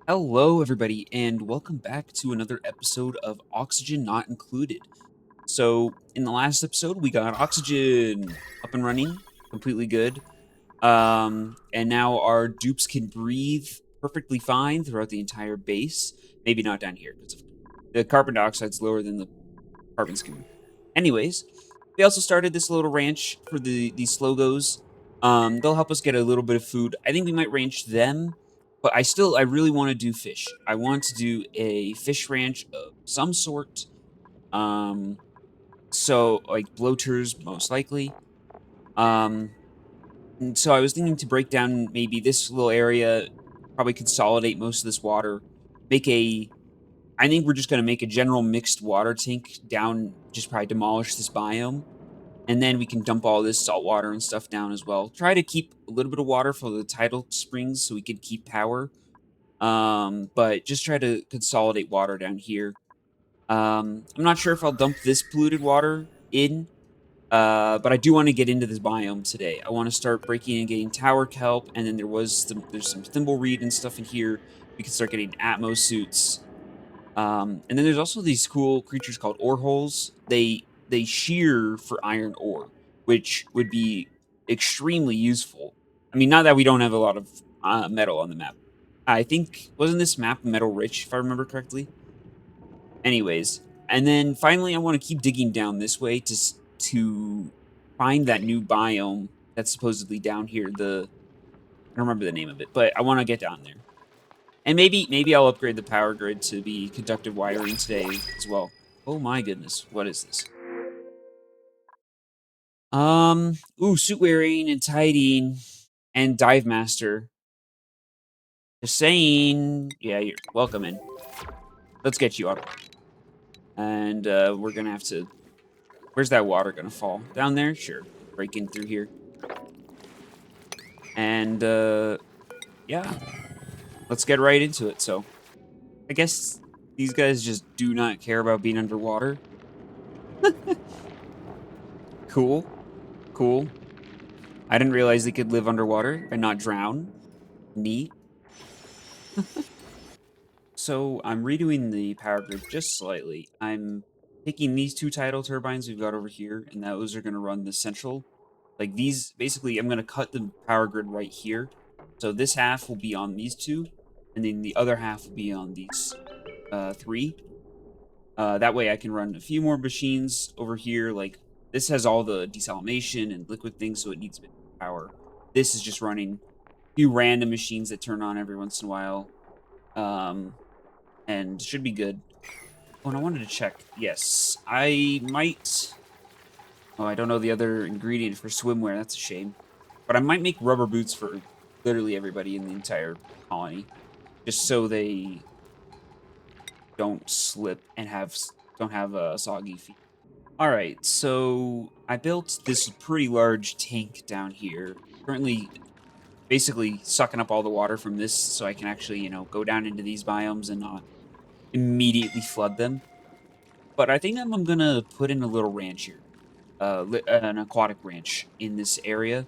Hello, everybody, and welcome back to another episode of Oxygen Not Included. So, in the last episode, we got Oxygen up and running, completely good. And now our dupes can breathe perfectly fine throughout the entire base. Maybe not down here, because the carbon dioxide's lower than the carbon skimmer. Anyways, we also started this little ranch for these slogos. They'll help us get a little bit of food. I think we might ranch them, but I really want to do fish. I want to do a fish ranch of some sort. Um, so like bloaters most likely. Um, and so I was thinking to break down maybe this little area, probably consolidate most of this water, make a I think we're just gonna make a general mixed water tank down, just probably demolish this biome, and then we can dump all this salt water and stuff down as well. Try to keep a little bit of water for the tidal springs so we could keep power. But just try to consolidate water down here. I'm not sure if I'll dump this polluted water in, but I do want to get into this biome today. I want to start breaking and getting tower kelp, and then there's some thimbleweed and stuff in here. We can start getting atmo suits. And then there's also these cool creatures called ore holes. They shear for iron ore, which would be extremely useful. I mean, not that we don't have a lot of metal on the map. I think wasn't this map metal rich if I remember correctly. Anyways, and then finally, I want to keep digging down this way to find that new biome that's supposedly down here. I don't remember the name of it, but I want to get down there. And maybe I'll upgrade the power grid to be conductive wiring today as well. Oh my goodness, what is this? Suit wearing and tidying and dive master. Just saying, yeah, you're welcome in. Let's get you out. And we're gonna have to. Where's that water gonna fall? Down there? Sure. Break in through here. And yeah, let's get right into it. So I guess these guys just do not care about being underwater. Cool, cool. I didn't realize they could live underwater and not drown. Neat. So I'm redoing the power grid just slightly. I'm taking these two tidal turbines we've got over here, and those are going to run the central. Like these, basically, I'm going to cut the power grid right here. So this half will be on these two, and then the other half will be on these three. That way I can run a few more machines over here. Like this has all the desalination and liquid things, so it needs a bit of power. This is just running few random machines that turn on every once in a while. And should be good. Oh, and I wanted to check. Yes, I might. Oh, I don't know the other ingredient for swimwear. That's a shame. But I might make rubber boots for literally everybody in the entire colony, just so they don't slip and don't have soggy feet. All right, so I built this pretty large tank down here. Currently basically sucking up all the water from this so I can actually, go down into these biomes and not immediately flood them. But I think I'm gonna put in a little ranch here, an aquatic ranch in this area.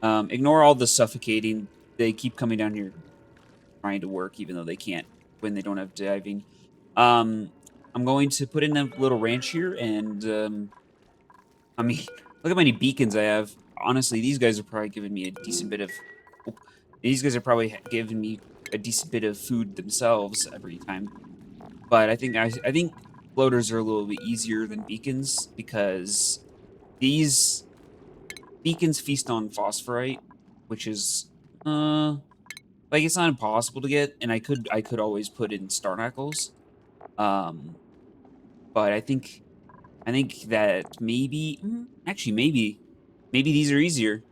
Ignore all the suffocating. They keep coming down here trying to work, even though they can't when they don't have diving. Um, I'm going to put in a little ranch here, and I mean, look how many beacons I have. Honestly, these guys are probably giving me a decent bit of. Oh, these guys are probably giving me a decent bit of food themselves every time. But I think floaters are a little bit easier than beacons because these beacons feast on phosphorite, which is like it's not impossible to get, and I could always put in starnacles. Um, but I think that maybe actually maybe these are easier.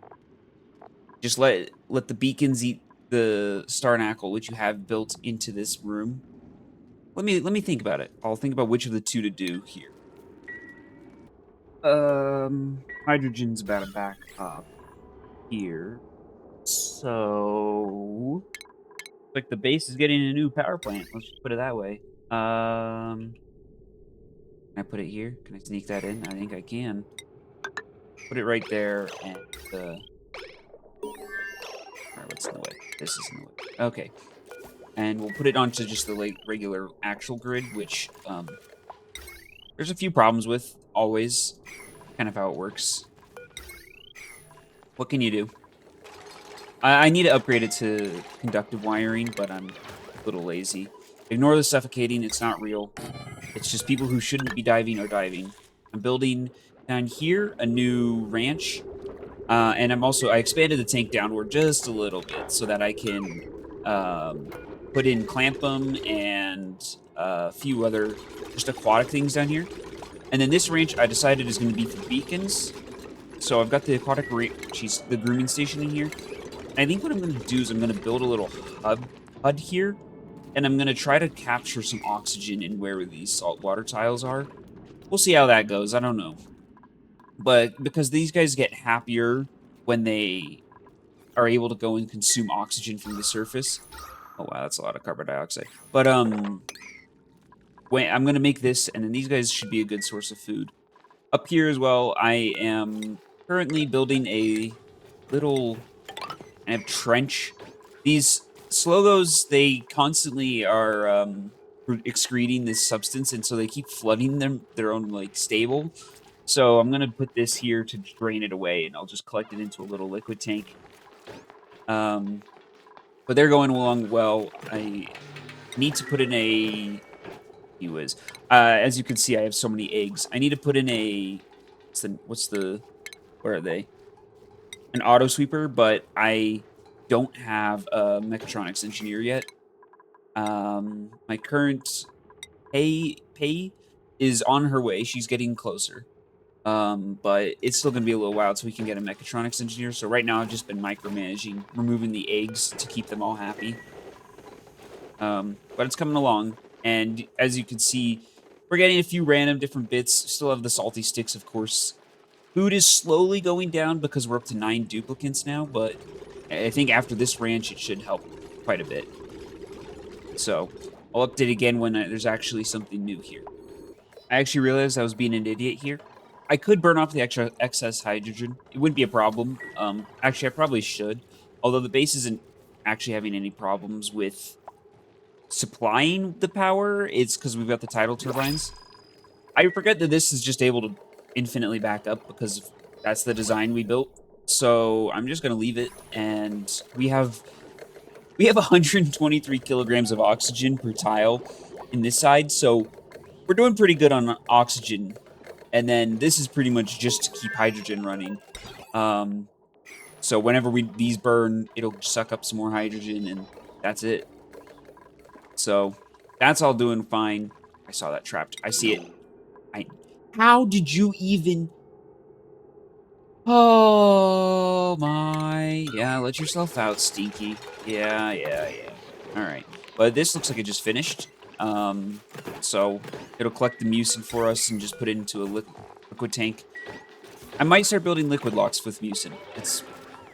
Just let the beacons eat the starnacle which you have built into this room. Let me think about it. I'll think about which of the two to do here. Hydrogen's about to back up here. So, like the base is getting a new power plant. Let's just put it that way. Can I put it here? Can I sneak that in? I think I can. Put it right there, and all right, what's in the way? This is in the way. Okay. and we'll put it onto just the regular actual grid, which there's a few problems with always. Kind of how it works. What can you do? I need to upgrade it to conductive wiring, but I'm a little lazy. Ignore the suffocating. It's not real. It's just people who shouldn't be diving are diving. I'm building down here a new ranch. And I expanded the tank downward just a little bit so that I can put in clampum and a few other just aquatic things down here. And then this ranch I decided is going to be for beacons. So I've got the the grooming station in here. And I think what I'm going to do is I'm going to build a little HUD here, and I'm going to try to capture some oxygen in where these saltwater tiles are. We'll see how that goes. I don't know. But because these guys get happier when they are able to go and consume oxygen from the surface. Oh wow, that's a lot of carbon dioxide. But wait, I'm gonna make this, and then these guys should be a good source of food. Up here as well, I am currently building a little trench. These slogos, they constantly are excreting this substance, and so they keep flooding their own like stable. So I'm gonna put this here to drain it away, and I'll just collect it into a little liquid tank. Um, but they're going along well. I need to put in a is. As you can see, I have so many eggs. I need to put in a where are they? An auto sweeper, but I don't have a mechatronics engineer yet. My current pay is on her way. She's getting closer. But it's still gonna be a little while until we can get a mechatronics engineer. So right now I've just been micromanaging, removing the eggs to keep them all happy. But it's coming along, and as you can see, we're getting a few random different bits. Still have the salty sticks, of course. Food is slowly going down because we're up to 9 duplicates now, but I think after this ranch, it should help quite a bit. So I'll update again when there's actually something new here. I actually realized I was being an idiot here. I could burn off the extra excess hydrogen. It wouldn't be a problem. Actually, I probably should. Although the base isn't actually having any problems with supplying the power, it's because we've got the tidal turbines. I forget that this is just able to infinitely back up because that's the design we built. So I'm just gonna leave it, and we have 123 kilograms of oxygen per tile in this side, so we're doing pretty good on oxygen. And then this is pretty much just to keep hydrogen running. Um, so whenever these burn, it'll suck up some more hydrogen, and that's it. So that's all doing fine. I saw that trapped. I see it. How did you even? Oh my. Yeah, let yourself out, Stinky. Yeah. All right. But this looks like it just finished. So it'll collect the mucin for us and just put it into a liquid tank. I might start building liquid locks with mucin. It's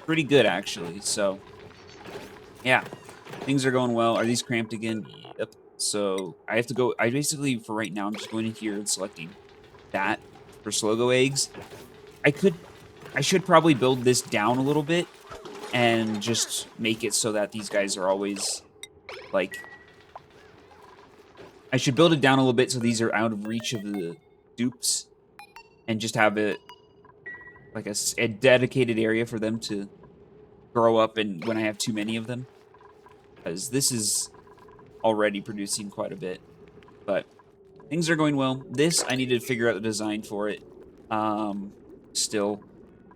pretty good, actually. So yeah, things are going well. Are these cramped again? Yep. So I have to go. I basically, for right now, I'm just going in here and selecting that for Slogo eggs. I should probably build this down a little bit and just make it so that these guys are always, like... I should build it down a little bit so these are out of reach of the dupes and just have it, like, a dedicated area for them to grow up and when I have too many of them. Because this is already producing quite a bit. But things are going well. This, I need to figure out the design for it. Still,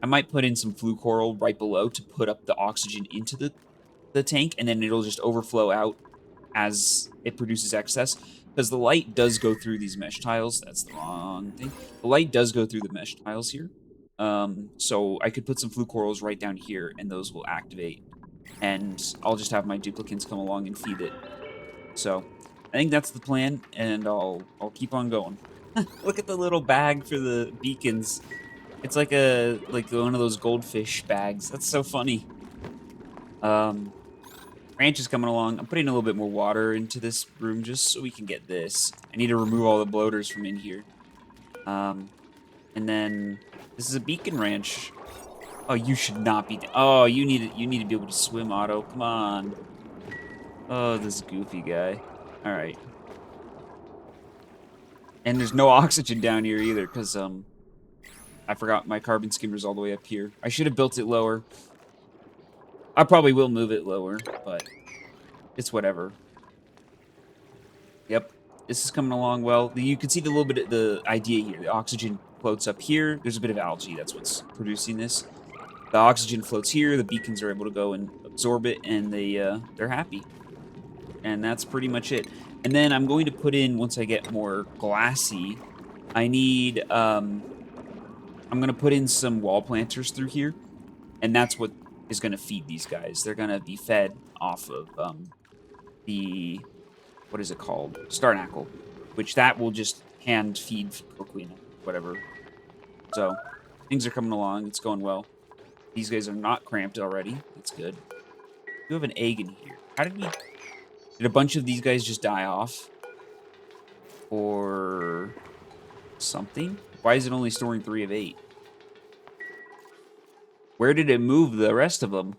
I might put in some flue coral right below to put up the oxygen into the tank, and then it'll just overflow out as it produces excess. Because the light does go through these mesh tiles. That's the wrong thing. The light does go through the mesh tiles here. So I could put some flue corals right down here, and those will activate. And I'll just have my duplicants come along and feed it. So I think that's the plan, and I'll keep on going. Look at the little bag for the beacons. It's like one of those goldfish bags. That's so funny. Ranch is coming along. I'm putting a little bit more water into this room just so we can get this. I need to remove all the bloaters from in here. And then this is a beacon ranch. Oh, you should not be. Oh, you need to be able to swim, Otto. Come on. Oh, this goofy guy. All right. And there's no oxygen down here either, because I forgot my carbon skimmer's all the way up here. I should have built it lower. I probably will move it lower, but it's whatever. Yep. This is coming along well. You can see the little bit of the idea here. The oxygen floats up here. There's a bit of algae. That's what's producing this. The oxygen floats here. The beacons are able to go and absorb it, and they're happy. And that's pretty much it. And then I'm going to put in, once I get more glassy, I need I'm gonna put in some wall planters through here, and that's what is gonna feed these guys. They're gonna be fed off of the what is it called? Starnacle, which that will just hand feed Coquina, whatever. So things are coming along. It's going well. These guys are not cramped already. That's good. We have an egg in here. How did we? Did a bunch of these guys just die off, or something? Why is it only storing 3 of 8? Where did it move the rest of them?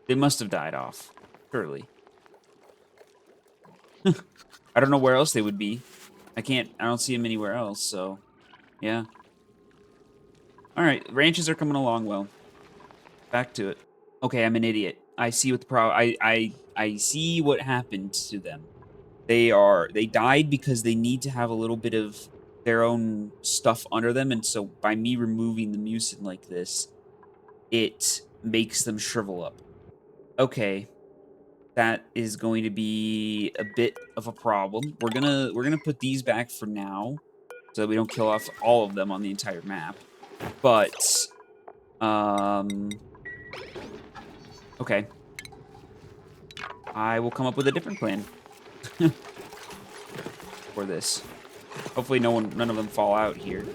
They must have died off, surely. I don't know where else they would be. I don't see them anywhere else, so yeah. All right, ranches are coming along well. Back to it. Okay, I'm an idiot. I see what the I see what happened to them. They died because they need to have a little bit of their own stuff under them, and so by me removing the mucin like this, it makes them shrivel up. Okay, that is going to be a bit of a problem. We're gonna put these back for now, so that we don't kill off all of them on the entire map. But okay, I will come up with a different plan for this. Hopefully, none of them fall out here.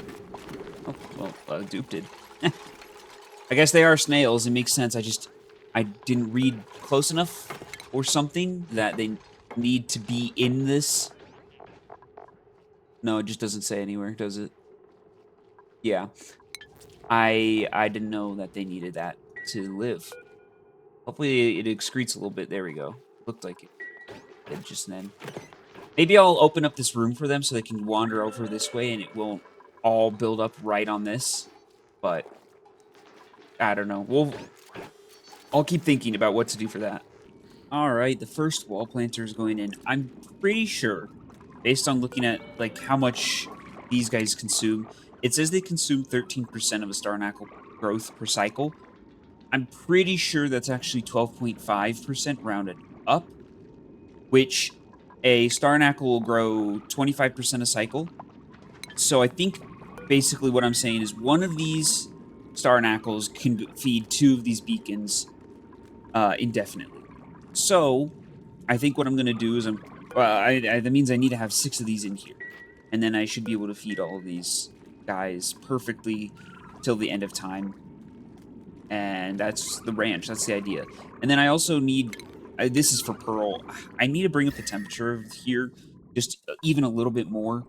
Oh, well, Dupe did. I guess they are snails. It makes sense. I didn't read close enough or something that they need to be in this. No, it just doesn't say anywhere, does it? Yeah. I didn't know that they needed that to live. Hopefully it excretes a little bit. There we go. Looked like it did just then. Maybe I'll open up this room for them so they can wander over this way and it won't all build up right on this. But I don't know. I'll keep thinking about what to do for that. All right, the first wall planter is going in. I'm pretty sure, based on looking at like how much these guys consume, it says they consume 13% of a Starnacle growth per cycle. I'm pretty sure that's actually 12.5% rounded up, which a Starnacle will grow 25% a cycle. So I think basically what I'm saying is one of these Starnacles can feed 2 of these beacons indefinitely. So I think what I'm going to do is that means I need to have 6 of these in here. And then I should be able to feed all of these guys perfectly till the end of time. And that's the ranch. That's the idea. And then I also need, this is for Pearl. I need to bring up the temperature of here just even a little bit more.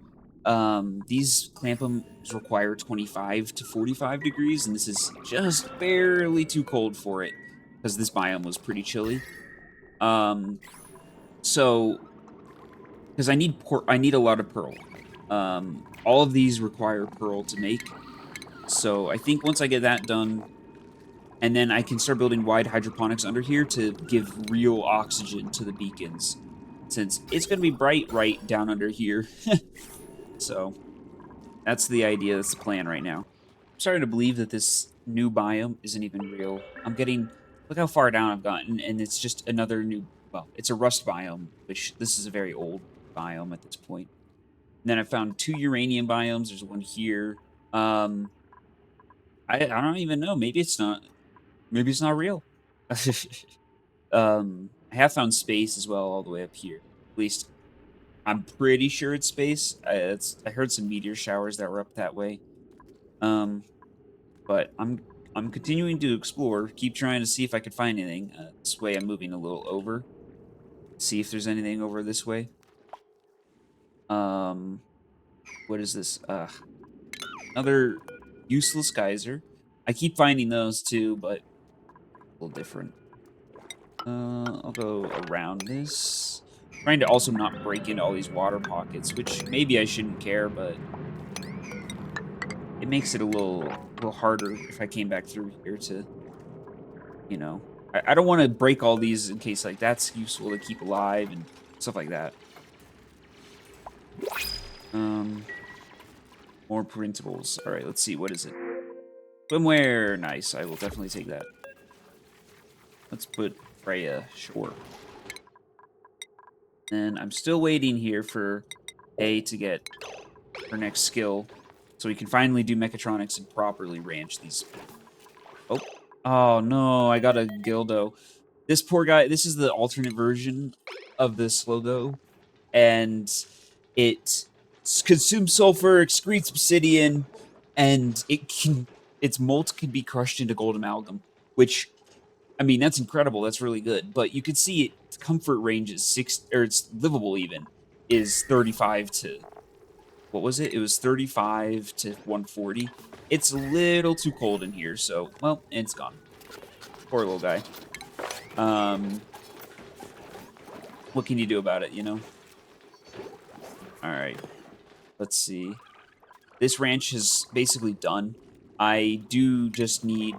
These clampums require 25 to 45 degrees, and this is just barely too cold for it because this biome was pretty chilly. So because I need a lot of pearl. All of these require pearl to make. So I think once I get that done, and then I can start building wide hydroponics under here to give real oxygen to the beacons, since it's going to be bright right down under here. So that's the idea. That's the plan right now. I'm starting to believe that this new biome isn't even real. Look how far down I've gotten, and it's just another new, well, it's a rust biome, which this is a very old biome at this point. And then I found 2 uranium biomes. There's one here. I don't even know. Maybe it's not. Maybe it's not real. I have found space as well all the way up here. At least I'm pretty sure it's space. I heard some meteor showers that were up that way. Um, but I'm continuing to explore. Keep trying to see if I could find anything. This way, I'm moving a little over. See if there's anything over this way. What is this? Another useless geyser. I keep finding those too, but a little different. I'll go around this. Trying to also not break into all these water pockets, which maybe I shouldn't care, but it makes it a little harder if I came back through here to, you know. I don't want to break all these in case like that's useful to keep alive and stuff like that. Um, More printables. All right, let's see. What is it? Swimwear. Nice. I will definitely take that. Let's put Freya. Sure. And I'm still waiting here for A to get her next skill so we can finally do mechatronics and properly ranch these. Oh. Oh, no. I got a Gildo. This poor guy, this is the alternate version of this logo. And it consumes sulfur, excretes obsidian, and its molt can be crushed into gold amalgam, which, I mean, that's incredible. That's really good. But you can see its comfort range is or it's livable even, is 35 to, what was it? It was 35 to 140. It's a little too cold in here, so, well, it's gone. Poor little guy. What can you do about it, you know? All right. Let's see. This ranch is basically done. I do just need,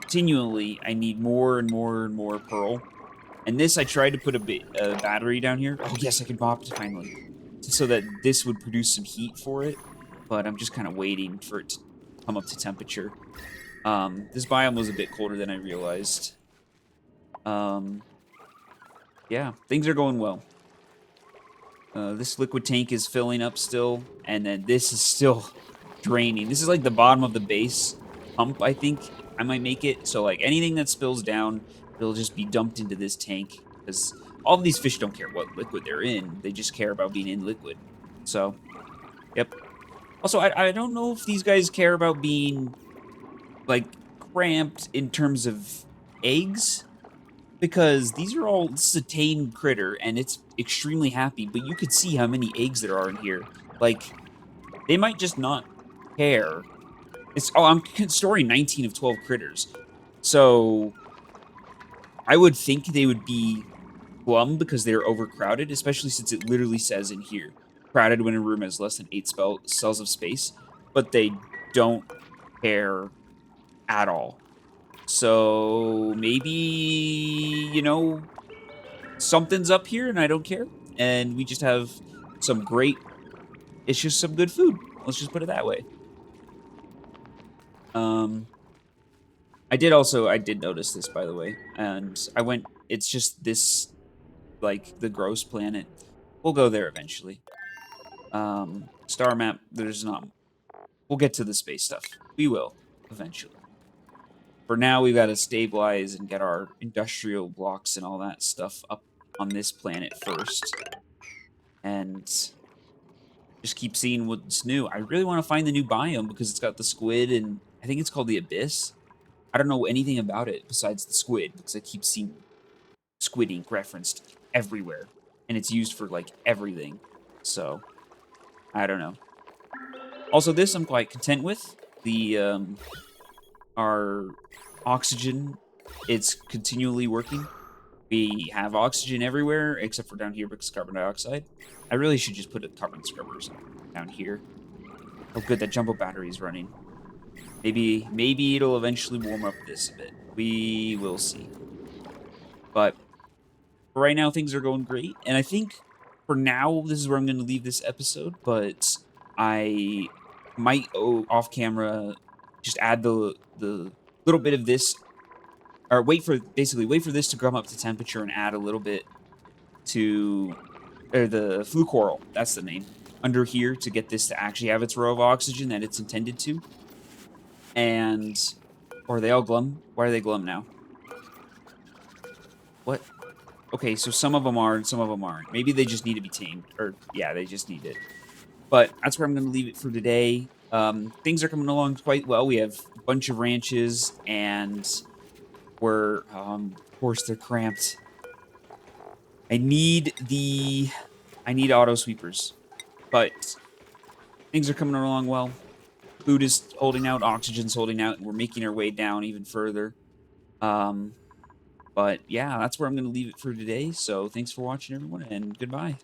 continually, I need more and more and more pearl. And this, I tried to put a battery down here. Oh, yes, I can pop it finally. So that this would produce some heat for it. But I'm just kind of waiting for it to come up to temperature. This biome was a bit colder than I realized. Yeah, things are going well. This liquid tank is filling up still, and then this is still draining. This is like the bottom of the base pump, I think I might make it. So, like, anything that spills down, it'll just be dumped into this tank, because all of these fish don't care what liquid they're in. They just care about being in liquid. So, yep. Also, I don't know if these guys care about being, like, cramped in terms of eggs, because this is a tame critter, and it's extremely happy, but you could see how many eggs there are in here. Like, they might just not care. I'm storing 19 of 12 critters. So, I would think they would be glum because they're overcrowded, especially since it literally says in here, crowded when a room has less than 8 cells of space, but they don't care at all. So, maybe, you know, something's up here and I don't care. And we just have it's just some good food. Let's just put it that way. I did notice this, by the way. And it's just this, like, the gross planet. We'll go there eventually. Star map, we'll get to the space stuff. We will, eventually. For now, we've got to stabilize and get our industrial blocks and all that stuff up on this planet first. And just keep seeing what's new. I really want to find the new biome because it's got the squid, and I think it's called the Abyss. I don't know anything about it besides the squid because I keep seeing squid ink referenced everywhere, and it's used for, like, everything. So, I don't know. Also, this I'm quite content with. Our oxygen, it's continually working. We have oxygen everywhere except for down here because carbon dioxide. I really should just put a carbon scrubbers down here. Oh, good, that jumbo battery is running. Maybe it'll eventually warm up this a bit. We will see. But for right now, things are going great. And I think for now, this is where I'm going to leave this episode. But I might, off camera, just add the little bit of this, or wait for this to come up to temperature and add a little bit to, or the flu coral. That's the name. Under here to get this to actually have its row of oxygen that it's intended to. And, or are they all glum? Why are they glum now? What? Okay, so some of them are and some of them aren't. Maybe they just need to be tamed. Or, yeah, they just need it. But that's where I'm going to leave it for today. Things are coming along quite well. We have a bunch of ranches, and of course, they're cramped. I need auto sweepers. But things are coming along well. Food is holding out, oxygen's holding out, and we're making our way down even further. But yeah, that's where I'm going to leave it for today. So thanks for watching, everyone, and goodbye.